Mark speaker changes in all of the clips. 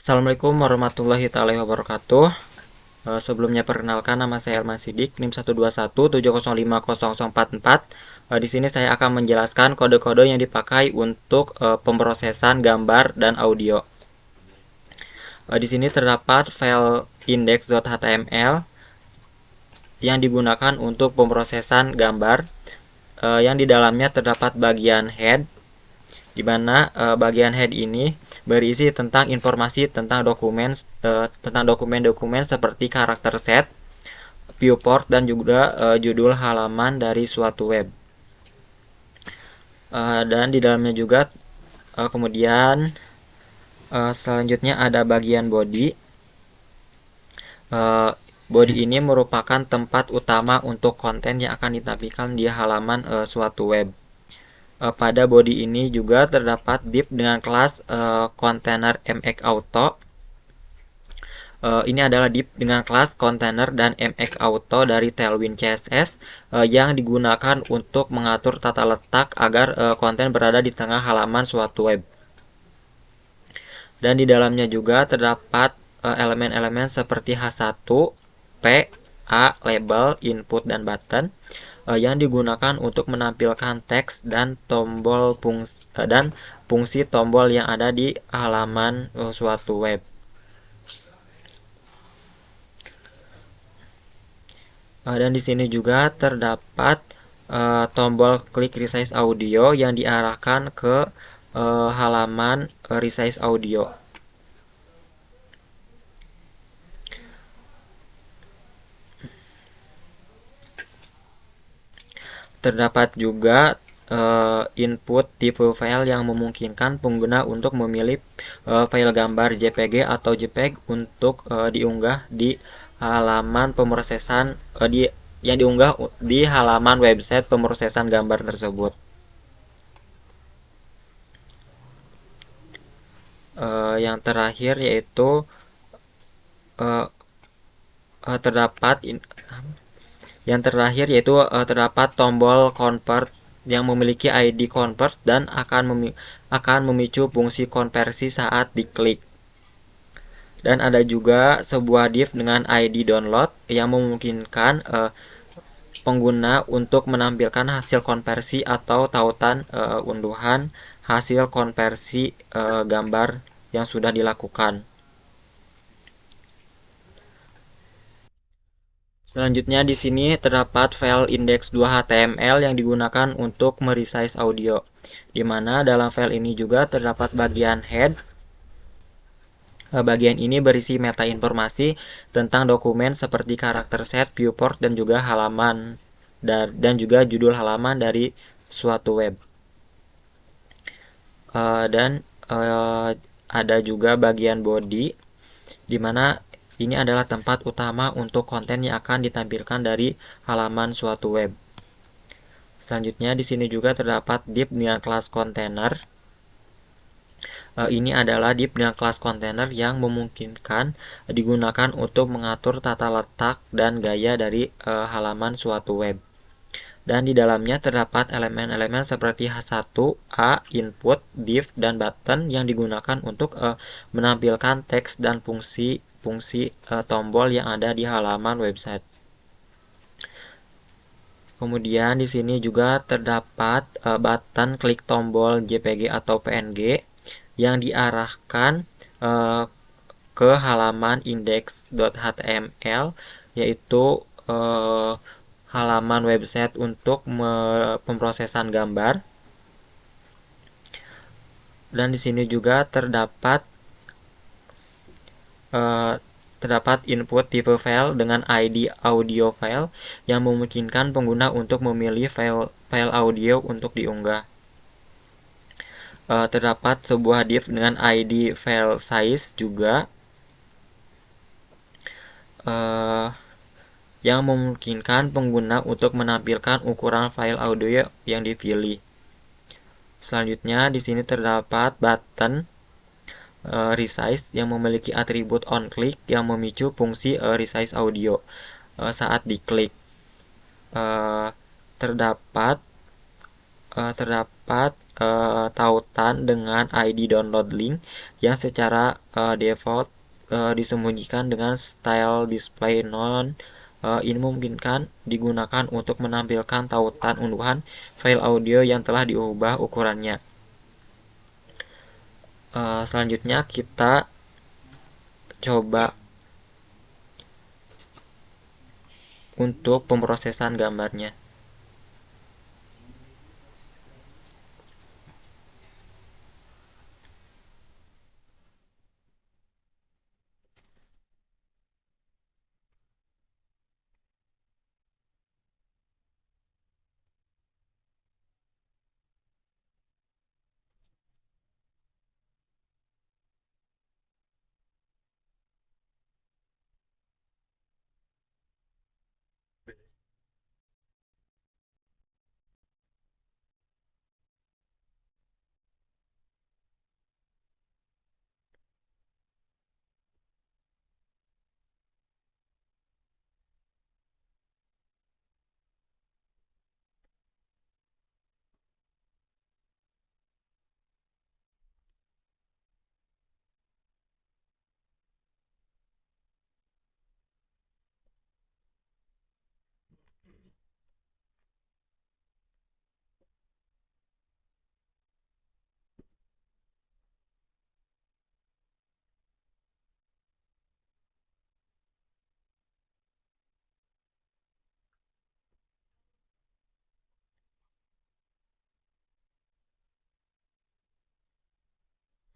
Speaker 1: Assalamualaikum warahmatullahi taala wabarakatuh. Sebelumnya perkenalkan, nama saya Elman Sidik, NIM 12170500044. Di sini saya akan menjelaskan kode-kode yang dipakai untuk pemrosesan gambar dan audio. Di sini terdapat file index.html yang digunakan untuk pemrosesan gambar, yang di dalamnya terdapat bagian head, di mana bagian head ini berisi tentang informasi tentang dokumen seperti karakter set, viewport, dan juga judul halaman dari suatu web. Dan di dalamnya juga kemudian selanjutnya ada bagian body. Body ini merupakan tempat utama untuk konten yang akan ditampilkan di halaman suatu web. Pada body ini juga terdapat div dengan kelas container mx auto. Ini adalah div dengan kelas container dan mx auto dari Tailwind CSS yang digunakan untuk mengatur tata letak agar konten berada di tengah halaman suatu web. Dan di dalamnya juga terdapat elemen-elemen seperti H1, P, A, label, input, dan button yang digunakan untuk menampilkan teks dan fungsi tombol yang ada di halaman suatu web. Dan di sini juga terdapat tombol klik resize audio yang diarahkan ke halaman resize audio. Terdapat juga input tipe file yang memungkinkan pengguna untuk memilih file gambar JPG atau JPEG untuk diunggah di halaman pemrosesan yang diunggah di halaman website pemrosesan gambar tersebut. Yang terakhir yaitu terdapat tombol convert yang memiliki ID convert dan akan memicu fungsi konversi saat diklik. Dan ada juga sebuah div dengan ID download yang memungkinkan pengguna untuk menampilkan hasil konversi atau tautan unduhan hasil konversi gambar yang sudah dilakukan. Selanjutnya di sini terdapat file index2html yang digunakan untuk meresize audio, di mana dalam file ini juga terdapat bagian head. Bagian ini berisi meta informasi tentang dokumen seperti karakter set, viewport, dan juga halaman dan juga judul halaman dari suatu web. Dan ada juga bagian body, di mana ini adalah tempat utama untuk konten yang akan ditampilkan dari halaman suatu web. Selanjutnya di sini juga terdapat div dengan kelas container. Ini adalah div dengan kelas container yang memungkinkan digunakan untuk mengatur tata letak dan gaya dari halaman suatu web. Dan di dalamnya terdapat elemen-elemen seperti H1, A, input, div, dan button yang digunakan untuk menampilkan teks dan fungsi tombol yang ada di halaman website. Kemudian di sini juga terdapat button klik tombol JPG atau PNG yang diarahkan ke halaman index.html, yaitu halaman website untuk pemrosesan gambar. Dan di sini juga terdapat input tipe file dengan ID audio file yang memungkinkan pengguna untuk memilih file audio untuk diunggah. Terdapat sebuah div dengan ID file size juga yang memungkinkan pengguna untuk menampilkan ukuran file audio yang dipilih. Selanjutnya di sini terdapat button resize yang memiliki atribut onClick yang memicu fungsi resize audio saat diklik. Terdapat tautan dengan ID download link yang secara default disembunyikan dengan style display non. Ini memungkinkan digunakan untuk menampilkan tautan unduhan file audio yang telah diubah ukurannya. Selanjutnya kita coba untuk pemrosesan gambarnya.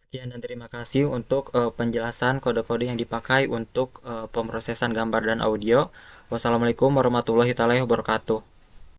Speaker 1: Sekian dan terima kasih untuk penjelasan kode-kode yang dipakai untuk pemrosesan gambar dan audio. Wassalamualaikum warahmatullahi wabarakatuh.